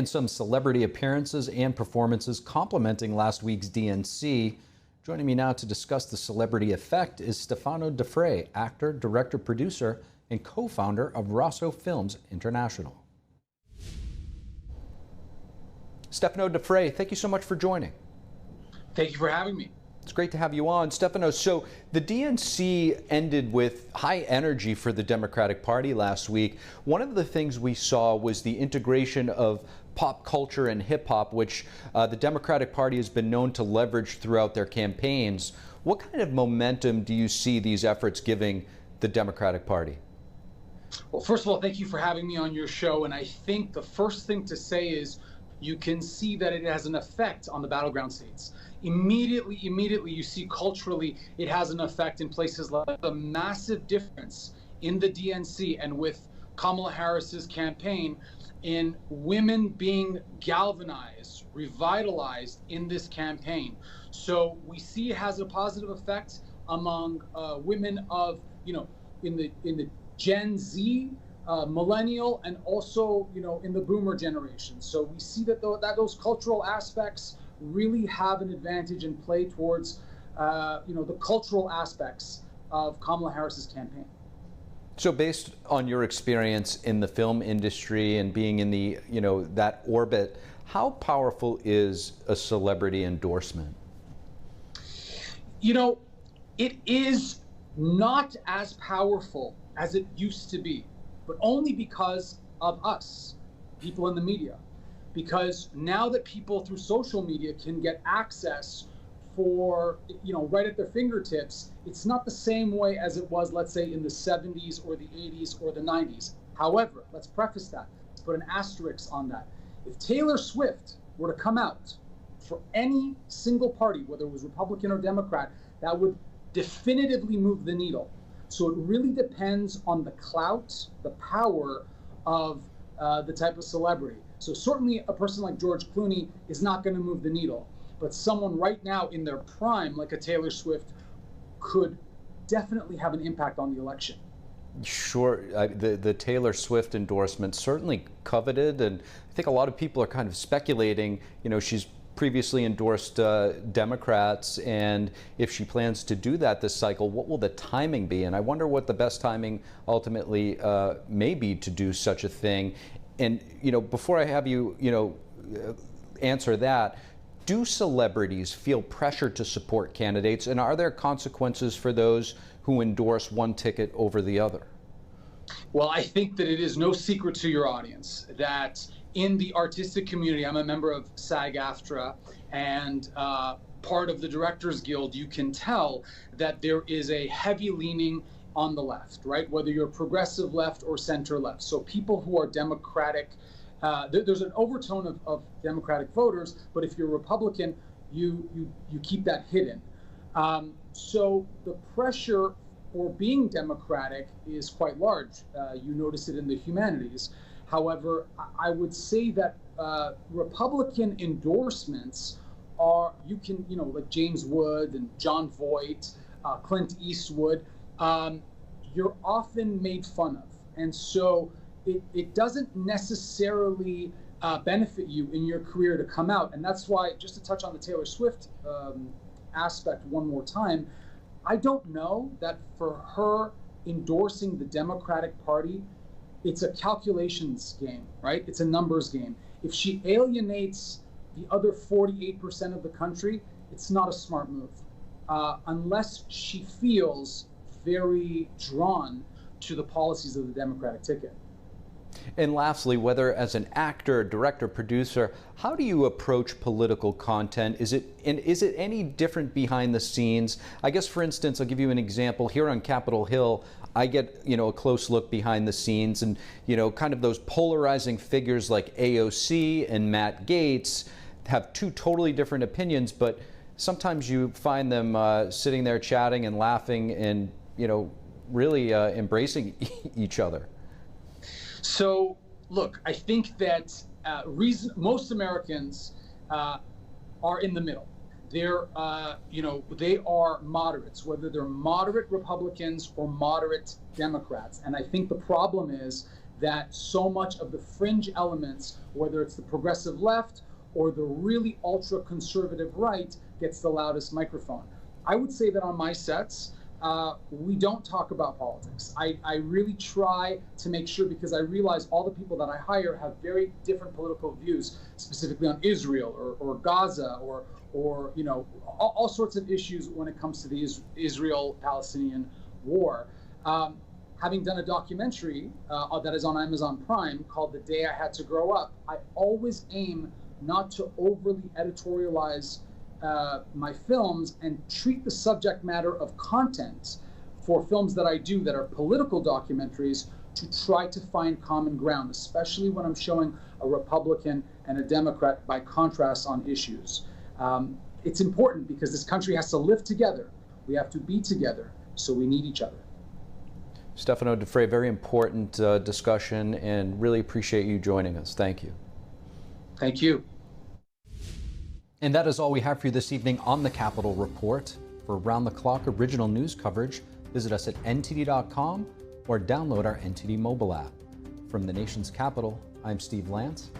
And some celebrity appearances and performances complementing last week's DNC. Joining me now to discuss the celebrity effect is Stefano Da Frè, actor, director, producer, and co-founder of Rosso Films International. Stefano Da Frè, thank you so much for joining. Thank you for having me. It's great to have you on. Stefano, so the DNC ended with high energy for the Democratic Party last week. One of the things we saw was the integration of pop culture and hip hop, which the Democratic Party has been known to leverage throughout their campaigns. What kind of momentum do you see these efforts giving the Democratic Party? Well, first of all, thank you for having me on your show. And I think the first thing to say is you can see that it has an effect on the battleground states. Immediately, you see culturally it has an effect in places like the massive difference in the DNC and with Kamala Harris's campaign in women being galvanized, revitalized in this campaign. So we see it has a positive effect among women of, in the Gen Z, millennial, and also, in the boomer generation. So we see that those cultural aspects really have an advantage and play towards, the cultural aspects of Kamala Harris's campaign. So based on your experience in the film industry and being in the, that orbit, how powerful is a celebrity endorsement? It is not as powerful as it used to be, but only because of us, people in the media. Because now that people through social media can get access for, right at their fingertips, it's not the same way as it was, let's say, in the 70s or the 80s or the 90s. However, let's preface that. Let's put an asterisk on that. If Taylor Swift were to come out for any single party, whether it was Republican or Democrat, that would definitively move the needle. So it really depends on the clout, the power of the type of celebrity. So certainly a person like George Clooney is not going to move the needle, but someone right now in their prime, like a Taylor Swift, could definitely have an impact on the election. Sure, the Taylor Swift endorsement certainly coveted, and I think a lot of people are kind of speculating, she's previously endorsed Democrats, and if she plans to do that this cycle, what will the timing be? And I wonder what the best timing ultimately may be to do such a thing. And, before I have you, answer that, do celebrities feel pressure to support candidates, and are there consequences for those who endorse one ticket over the other? Well, I think that it is no secret to your audience that in the artistic community, I'm a member of SAG-AFTRA and part of the Directors Guild, you can tell that there is a heavy leaning on the left, right? Whether you're progressive left or center left. So people who are Democratic, there's an overtone of Democratic voters, but if you're Republican, you keep that hidden. So the pressure for being Democratic is quite large. You notice it in the humanities. However, I would say that Republican endorsements are, like James Wood and John Voight, Clint Eastwood, you're often made fun of. And so it doesn't necessarily benefit you in your career to come out. And that's why, just to touch on the Taylor Swift aspect one more time, I don't know that for her endorsing the Democratic Party, it's a calculations game, right? It's a numbers game. If she alienates the other 48% of the country, it's not a smart move, unless she feels very drawn to the policies of the Democratic ticket. And lastly, whether as an actor, director, producer, how do you approach political content? Is it any different behind the scenes? I guess, for instance, I'll give you an example. Here on Capitol Hill, I get, a close look behind the scenes, and, kind of those polarizing figures like AOC and Matt Gaetz have two totally different opinions, but sometimes you find them sitting there chatting and laughing and, really embracing each other. So, look, I think that most Americans are in the middle. They're, they are moderates, whether they're moderate Republicans or moderate Democrats. And I think the problem is that so much of the fringe elements, whether it's the progressive left or the really ultra conservative right, gets the loudest microphone. I would say that on my sets, we don't talk about politics. I really try to make sure, because I realize all the people that I hire have very different political views, specifically on Israel or Gaza or you know, all sorts of issues when it comes to the Israel-Palestinian war. Having done a documentary that is on Amazon Prime called The Day I Had to Grow Up, I always aim not to overly editorialize my films and treat the subject matter of content for films that I do that are political documentaries to try to find common ground, especially when I'm showing a Republican and a Democrat by contrast on issues. It's important because this country has to live together. We have to be together, so we need each other. Stefano Da Frè, very important discussion, and really appreciate you joining us. Thank you. Thank you. And that is all we have for you this evening on the Capitol Report. For round-the-clock original news coverage, visit us at ntd.com or download our NTD mobile app. From the nation's capital, I'm Steve Lance.